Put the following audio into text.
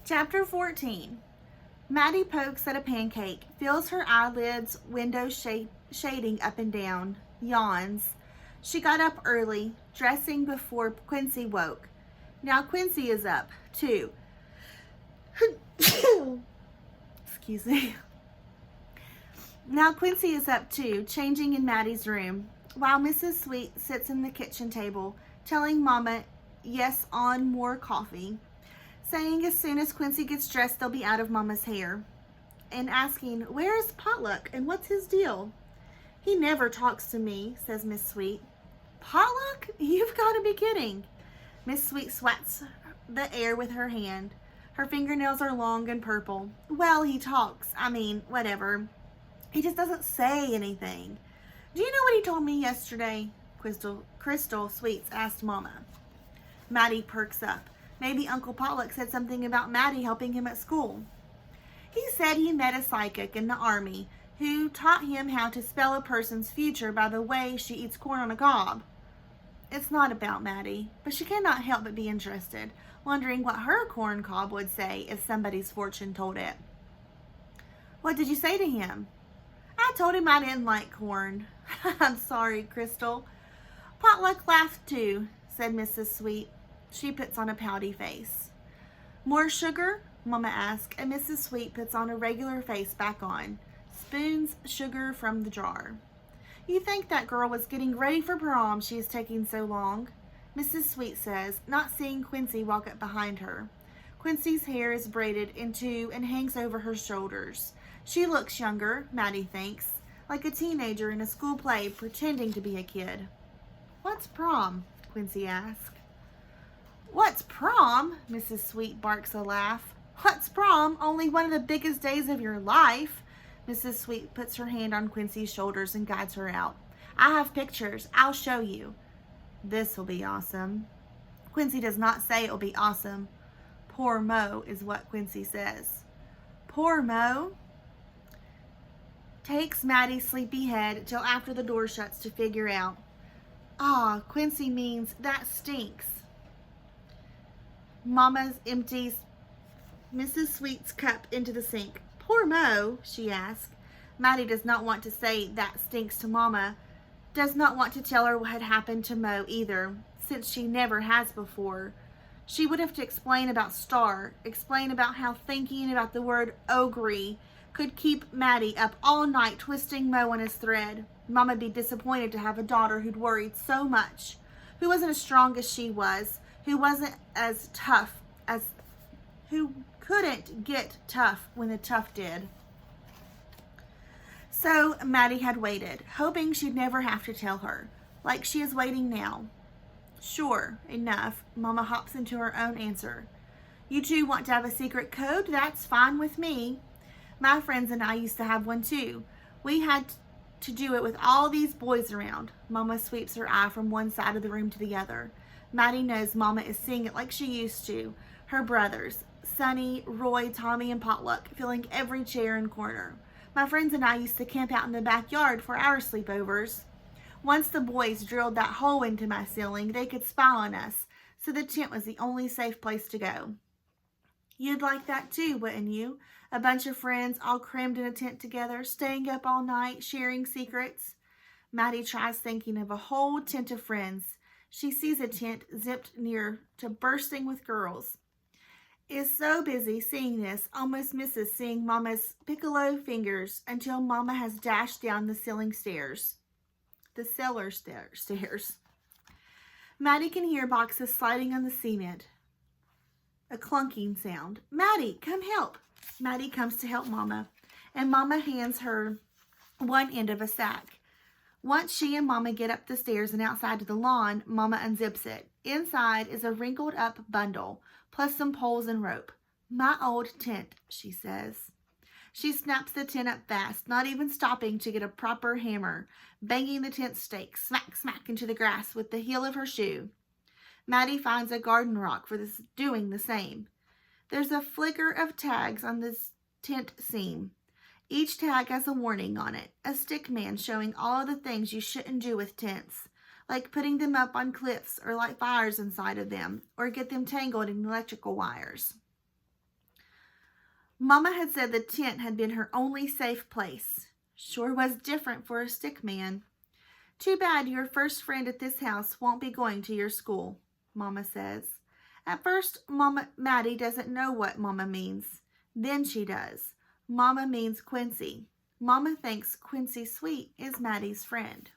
Chapter 14. Maddie pokes at a pancake, feels her eyelids, windows shading up and down, yawns. She got up early, dressing before Quincy woke. Now Quincy is up, too. Excuse me. Now Quincy is up, too, changing in Maddie's room, while Mrs. Sweet sits in the kitchen table, telling Mama, yes, on more coffee, saying as soon as Quincy gets dressed, they'll be out of Mama's hair, and asking, where is Potluck and what's his deal? He never talks to me, says Miss Sweet. Potluck? You've got to be kidding. Miss Sweet swats the air with her hand. Her fingernails are long and purple. Well, he talks. Whatever. He just doesn't say anything. Do you know what he told me yesterday? Crystal Sweets asked Mama. Maddie perks up. Maybe Uncle Potluck said something about Maddie helping him at school. He said he met a psychic in the army who taught him how to spell a person's future by the way she eats corn on a cob. It's not about Maddie, but she cannot help but be interested, wondering what her corn cob would say if somebody's fortune told it. What did you say to him? I told him I didn't like corn. I'm sorry, Crystal. Potluck laughed too, said Mrs. Sweet. She puts on a pouty face. More sugar? Mama asks, and Mrs. Sweet puts on a regular face back on. Spoons sugar from the jar. You think that girl was getting ready for prom, she is taking so long, Mrs. Sweet says, not seeing Quincy walk up behind her. Quincy's hair is braided in two and hangs over her shoulders. She looks younger, Maddie thinks, like a teenager in a school play pretending to be a kid. What's prom? Quincy asks. What's prom? Mrs. Sweet barks a laugh. What's prom? Only one of the biggest days of your life. Mrs. Sweet puts her hand on Quincy's shoulders and guides her out. I have pictures. I'll show you. This will be awesome. Quincy does not say it will be awesome. Poor Mo is what Quincy says. Poor Mo takes Maddie's sleepy head till after the door shuts to figure out. Quincy means that stinks. Mama empties Mrs. Sweet's cup into the sink. Poor Mo, she asks. Maddie does not want to say that stinks to Mama, does not want to tell her what had happened to Mo either, since she never has before. She would have to explain about Star, explain about how thinking about the word ogre could keep Maddie up all night twisting Mo on his thread. Mama'd be disappointed to have a daughter who'd worried so much, who wasn't as strong as she was, who wasn't as tough as, who couldn't get tough when the tough did. So Maddie had waited, hoping she'd never have to tell her, like she is waiting now. Sure enough, Mama hops into her own answer. You two want to have a secret code? That's fine with me. My friends and I used to have one too. We had to do it with all these boys around. Mama sweeps her eye from one side of the room to the other. Maddie knows Mama is seeing it like she used to. Her brothers, Sonny, Roy, Tommy, and Potluck, filling every chair and corner. My friends and I used to camp out in the backyard for our sleepovers. Once the boys drilled that hole into my ceiling, they could spy on us, so the tent was the only safe place to go. You'd like that too, wouldn't you? A bunch of friends all crammed in a tent together, staying up all night, sharing secrets. Maddie tries thinking of a whole tent of friends. She sees a tent zipped near to bursting with girls. Is so busy seeing this, almost misses seeing Mama's piccolo fingers until Mama has dashed down the ceiling stairs. The cellar stairs. Maddie can hear boxes sliding on the cement. A clunking sound. Maddie, come help. Maddie comes to help Mama, and Mama hands her one end of a sack. Once she and Mama get up the stairs and outside to the lawn, Mama unzips it. Inside is a wrinkled up bundle, plus some poles and rope. My old tent, she says. She snaps the tent up fast, not even stopping to get a proper hammer, banging the tent stake smack, smack into the grass with the heel of her shoe. Maddie finds a garden rock for this, doing the same. There's a flicker of tags on this tent seam. Each tag has a warning on it, a stick man showing all the things you shouldn't do with tents, like putting them up on cliffs or light fires inside of them, or get them tangled in electrical wires. Mama had said the tent had been her only safe place. Sure was different for a stick man. Too bad your first friend at this house won't be going to your school, Mama says. At first, Maddie doesn't know what Mama means. Then she does. Mama means Quincy. Mama thinks Quincy Sweet is Maddie's friend.